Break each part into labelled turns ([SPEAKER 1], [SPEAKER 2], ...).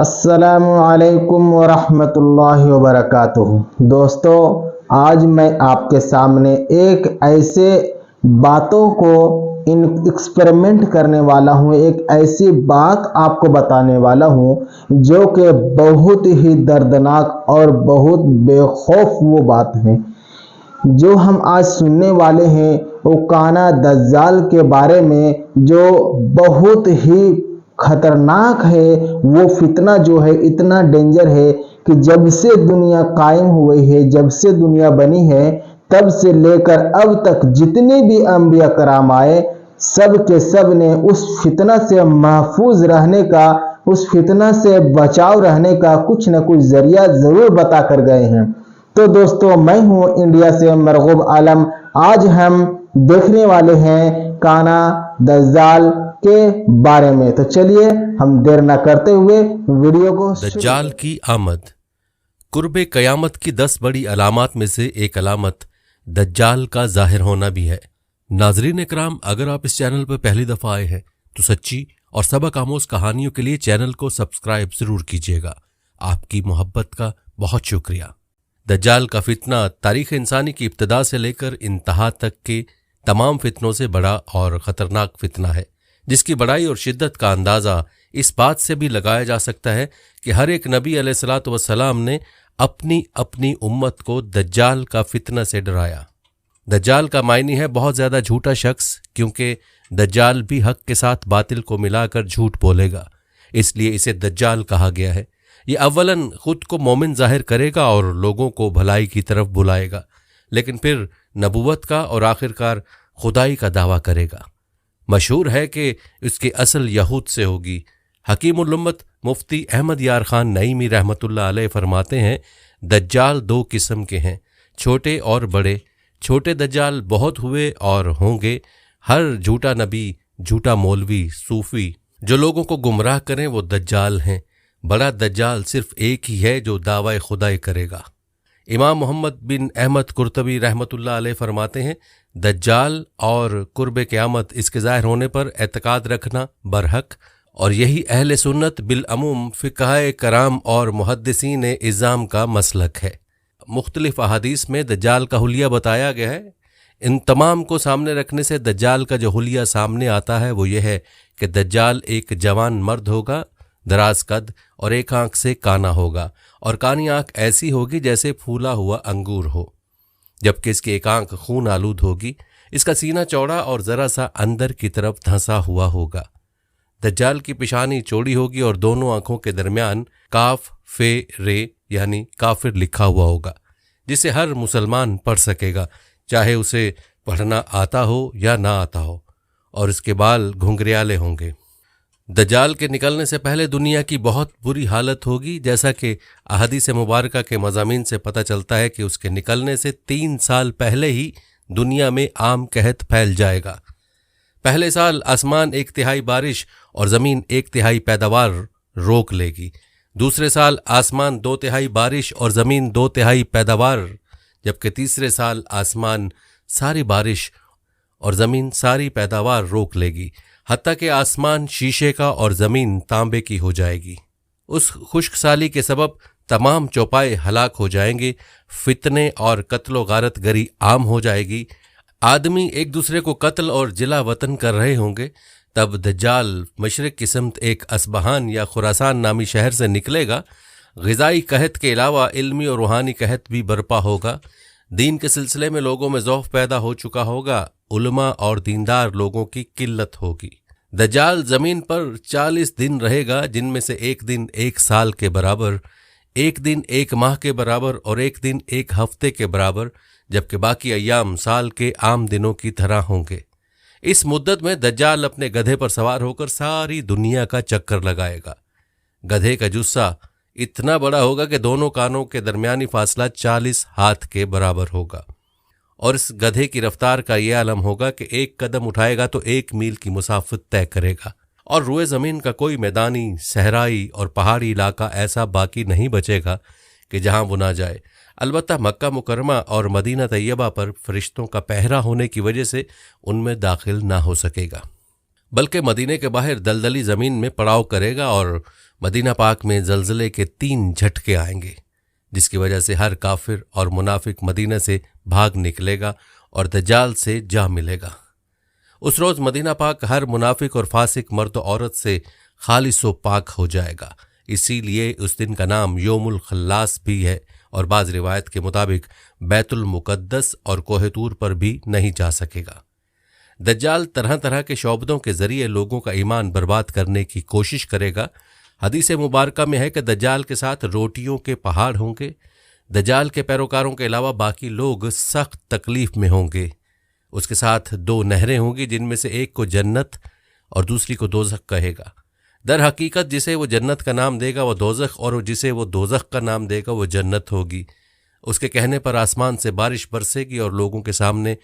[SPEAKER 1] अस्सलामु अलैकुम वरहमतुल्लाहि वबरकातुहू। दोस्तों, आज मैं आपके सामने एक ऐसे बातों को एक्सपेरिमेंट करने वाला हूँ, एक ऐसी बात आपको बताने वाला हूँ जो कि बहुत ही दर्दनाक और बहुत बेखौफ वो बात है। जो हम आज सुनने वाले हैं वो काना दज्जाल के बारे में, जो बहुत ही खतरनाक है। वो फितना जो है इतना डेंजर है कि जब से दुनिया कायम हुई है, जब से दुनिया बनी है, तब से लेकर अब तक जितने भी अंबिया कराम आए, सब के सब ने उस फितना से महफूज रहने का, उस फितना से बचाव रहने का कुछ न कुछ जरिया जरूर बता कर गए हैं। तो दोस्तों, मैं हूं इंडिया से मरगूब आलम। आज हम देखने वाले हैं काना दज्जाल के बारे में। तो चलिए हम देर न करते हुए वीडियो को
[SPEAKER 2] दज्जाल की आमद। कुर्बे कयामत की 10 बड़ी अलामात में से एक अलामत दज्जाल का जाहिर होना भी है। नाजरीन इकराम, अगर आप इस चैनल पर पहली दफा आए हैं तो सच्ची और सबक आमोज कहानियों के लिए चैनल को सब्सक्राइब जरूर कीजिएगा। आपकी मोहब्बत का बहुत शुक्रिया। दज्जाल का फितना तारीख इंसानी की इब्तदा से लेकर इंतहा तक के तमाम फितनों से बड़ा और खतरनाक फितना है, जिसकी बड़ाई और शिद्दत का अंदाजा इस बात से भी लगाया जा सकता है कि हर एक नबी अलैहिस्सलातु वस्सलाम ने अपनी अपनी उम्मत को दज्जाल का फितना से डराया। दज्जाल का मायनी है बहुत ज्यादा झूठा शख्स, क्योंकि दज्जाल भी हक के साथ बातिल को मिलाकर झूठ बोलेगा, इसलिए इसे दज्जाल कहा गया है। ये अव्वलन खुद को मोमिन जाहिर करेगा और लोगों को भलाई की तरफ बुलाएगा, लेकिन फिर नबूवत का और आखिरकार खुदाई का दावा करेगा। मशहूर है कि उसकी असल यहूद से होगी। हकीमुल उम्मत मुफ्ती अहमद यार खान नईमी रहमतुल्लाह अलैह फरमाते हैं, दज्जाल 2 किस्म के हैं, छोटे और बड़े। छोटे दज्जाल बहुत हुए और होंगे। हर झूठा नबी, झूठा मौलवी, सूफी जो लोगों को गुमराह करें वो दज्जाल हैं। बड़ा दज्जाल सिर्फ एक ही है जो दावा खुदाई करेगा। इमाम मोहम्मद बिन अहमद कुर्तबी रहमतुल्लाह अलैह फरमाते हैं, दज्जाल और कुर्बे क़यामत इसके ज़ाहिर होने पर एतकाद रखना बरहक, और यही अहले सुन्नत बिलअमूम फ़िक़हाए कराम और मुहद्दिसीन इज़ाम का मसलक है। मुख्तलिफ अहादीस में दज्जाल का हुलिया बताया गया है। इन तमाम को सामने रखने से दज्जाल का जो हुलिया सामने आता है वो ये है कि दज्जाल एक जवान मर्द होगा, दराज कद और एक आंख से काना होगा, और कानी आंख ऐसी होगी जैसे फूला हुआ अंगूर हो, जबकि इसकी एक आंख खून आलूद होगी। इसका सीना चौड़ा और जरा सा अंदर की तरफ धंसा हुआ होगा। दज्जाल की पेशानी चौड़ी होगी और दोनों आंखों के दरमियान काफ फे रे यानी काफिर लिखा हुआ होगा, जिसे हर मुसलमान पढ़ सकेगा, चाहे उसे पढ़ना आता हो या ना आता हो, और इसके बाल घुंघरियाले होंगे। दज्जाल के निकलने से पहले दुनिया की बहुत बुरी हालत होगी, जैसा कि अहादीस मुबारका के मज़ामीन से पता चलता है कि उसके निकलने से 3 साल पहले ही दुनिया में आम कहत फैल जाएगा। पहले साल आसमान 1/3 बारिश और ज़मीन 1/3 पैदावार रोक लेगी। दूसरे साल आसमान 2/3 बारिश और ज़मीन 2/3 पैदावार, जबकि तीसरे साल आसमान सारी बारिश और ज़मीन सारी पैदावार रोक लेगी, हत्ता कि आसमान शीशे का और ज़मीन तांबे की हो जाएगी। उस खुश्क साली के सबब तमाम चौपाए हलाक हो जाएंगे, फितने और कत्लो गारत गरी आम हो जाएगी, आदमी एक दूसरे को कत्ल और जिला वतन कर रहे होंगे। तब दज्जाल मशरिक की समत एक असबहान या खुरासान नामी शहर से निकलेगा। ग़िज़ाई कहत के अलावा इल्मी और रूहानी कहत भी बरपा होगा। दीन के सिलसिले में लोगों में ज़ौफ़ पैदा हो चुका होगा। उलमा और दीनदार लोगों की किल्लत होगी। दज्जाल ज़मीन पर 40 दिन रहेगा, जिनमें से एक दिन 1 साल के बराबर, एक दिन 1 माह के बराबर और एक दिन 1 हफ्ते के बराबर, जबकि बाकी अय्याम साल के आम दिनों की तरह होंगे। इस मुद्दत में दज्जाल अपने गधे पर सवार होकर सारी दुनिया का चक्कर लगाएगा। गधे का जुस्सा इतना बड़ा होगा कि दोनों कानों के दरमियानी फासला 40 हाथ के बराबर होगा, और इस गधे की रफ्तार का यह आलम होगा कि 1 कदम उठाएगा तो 1 मील की मुसाफत तय करेगा, और रुए ज़मीन का कोई मैदानी, सहराई और पहाड़ी इलाका ऐसा बाकी नहीं बचेगा कि जहां वो ना जाए। अलबत्ता मक्का मुकरमा और मदीना तैयबा पर फरिश्तों का पहरा होने की वजह से उनमें दाखिल ना हो सकेगा, बल्कि मदीने के बाहर दलदली ज़मीन में पड़ाव करेगा और मदीना पाक में जलजले के 3 झटके आएंगे, जिसकी वजह से हर काफिर और मुनाफिक मदीना से भाग निकलेगा और दज्जाल से जा मिलेगा। उस रोज मदीना पाक हर मुनाफिक और फासिक मर्द औरत से खालिस व पाक हो जाएगा। इसीलिए उस दिन का नाम योमुल खल्लास भी है और बाज रिवायत के मुताबिक बैतुल मुकद्दस और कोहतूर पर भी नहीं जा सकेगा। दज्जाल तरह तरह के शौबदों के जरिए लोगों का ईमान बर्बाद करने की कोशिश करेगा। हदीस मुबारका में है कि दज्जाल के साथ रोटियों के पहाड़ होंगे। दज्जाल के पैरोकारों के अलावा बाकी लोग सख्त तकलीफ में होंगे। उसके साथ 2 नहरें होंगी, जिनमें से एक को जन्नत और दूसरी को दोज़ख कहेगा। दर हकीकत जिसे वो जन्नत का नाम देगा वो दोज़ख, और जिसे वो दोज़ख का नाम देगा वो जन्नत होगी। उसके कहने पर आसमान से बारिश बरसेगी और लोगों के सामने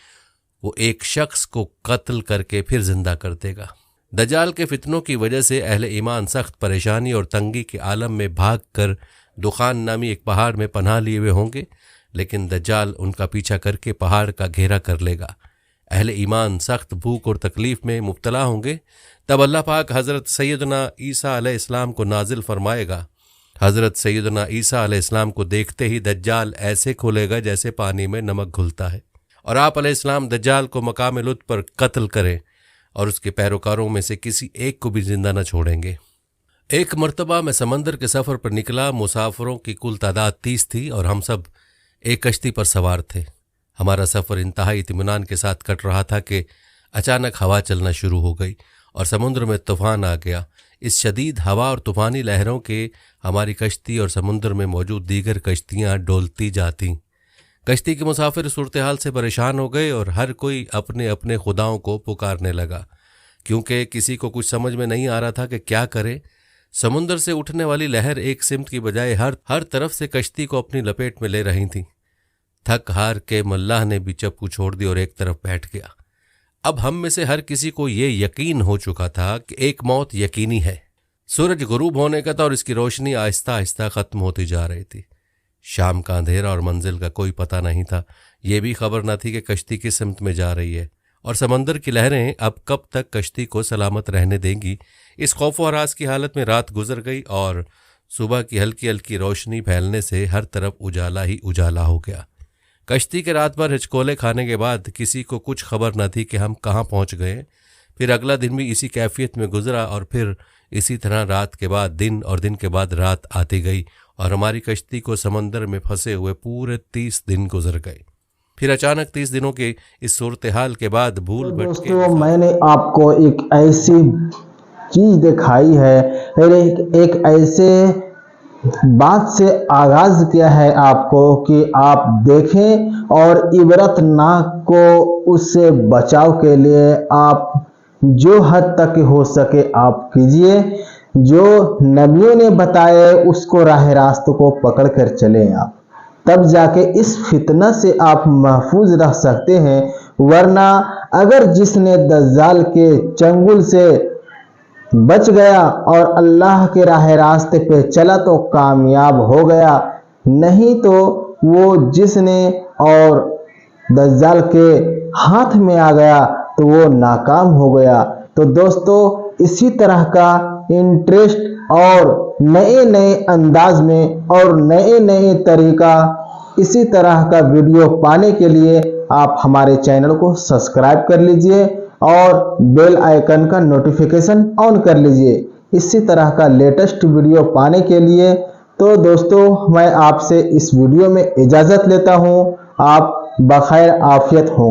[SPEAKER 2] वो एक शख्स को कत्ल करके फिर जिंदा कर देगा। दज्जाल के फितनों की वजह से अहले ईमान सख्त परेशानी और तंगी के आलम में भाग कर दुखान नामी एक पहाड़ में पनाह लिए हुए होंगे, लेकिन दज्जाल उनका पीछा करके पहाड़ का घेरा कर लेगा। अहले ईमान सख्त भूख और तकलीफ में मुब्तला होंगे। तब अल्लाह पाक हज़रत सैयदना ईसा अलैहिस्सलाम को नाजिल फरमाएगा। हज़रत सैयदना ईसा अलैहिस्सलाम को देखते ही दज्जाल ऐसे खुलेगा जैसे पानी में नमक घुलता है, और आप अलैहिस्सलाम दज्जाल को मकाम लुत्फ पर कत्ल करें और उसके पैरोकारों में से किसी एक को भी जिंदा न छोड़ेंगे। एक मर्तबा मैं समंदर के सफ़र पर निकला। मुसाफिरों की कुल तादाद 30 थी और हम सब एक कश्ती पर सवार थे। हमारा सफ़र इंतहाई इत्मीनान के साथ कट रहा था कि अचानक हवा चलना शुरू हो गई और समुद्र में तूफान आ गया। इस शदीद हवा और तूफ़ानी लहरों के हमारी कश्ती और समुद्र में मौजूद दीगर कश्तियाँ डोलती जातीं। कश्ती के मुसाफिर सूरत हाल से परेशान हो गए और हर कोई अपने अपने खुदाओं को पुकारने लगा, क्योंकि किसी को कुछ समझ में नहीं आ रहा था कि क्या करे। समुद्र से उठने वाली लहर एक सिमत की बजाय हर तरफ से कश्ती को अपनी लपेट में ले रही थी। थक हार के मल्लाह ने भी चप्पू छोड़ दी और एक तरफ बैठ गया। अब हम में से हर किसी को ये यकीन हो चुका था कि एक मौत यकीनी है। सूरज गुरूब होने का था और इसकी रोशनी आहिस्ता आहिस्ता खत्म होती जा रही थी। शाम का अंधेरा और मंजिल का कोई पता नहीं था। ये भी खबर न थी कि कश्ती किस सिमत में जा रही है और समंदर की लहरें अब कब तक कश्ती को सलामत रहने देंगी। इस खौफ व हरास की हालत में रात गुजर गई और सुबह की हल्की हल्की रोशनी फैलने से हर तरफ उजाला ही उजाला हो गया। कश्ती के रात भर हिचकोले खाने के बाद किसी को कुछ खबर न थी कि हम कहाँ पहुँच गए। फिर अगला दिन भी इसी कैफियत में गुजरा और फिर इसी तरह रात के बाद दिन और दिन के बाद रात आती गई और हमारी कश्ती को समंदर में फंसे हुए पूरे 30 दिन गुजर गए। फिर अचानक 30 दिनों के इस सूरत हाल के बाद भूल भटके
[SPEAKER 1] दोस्तों, मैंने आपको एक ऐसी चीज दिखाई है, एक ऐसे बात से आगाज किया है आपको कि आप देखें और इबरतनाक को उससे बचाव के लिए आप जो हद तक हो सके आप कीजिए। जो नबियों ने बताए उसको राह रास्त को पकड़ कर चलें आप, तब जाके इस फितना से आप महफूज रह सकते हैं। वरना अगर जिसने दज्जाल के चंगुल से बच गया और अल्लाह के राह रास्ते पे चला तो कामयाब हो गया, नहीं तो वो जिसने और दज्जाल के हाथ में आ गया तो वो नाकाम हो गया। तो दोस्तों, इसी तरह का इंटरेस्ट और नए नए अंदाज में और नए नए तरीका, इसी तरह का वीडियो पाने के लिए आप हमारे चैनल को सब्सक्राइब कर लीजिए और बेल आइकन का नोटिफिकेशन ऑन कर लीजिए इसी तरह का लेटेस्ट वीडियो पाने के लिए। तो दोस्तों, मैं आपसे इस वीडियो में इजाज़त लेता हूँ। आप बखैर आफियत होंगे।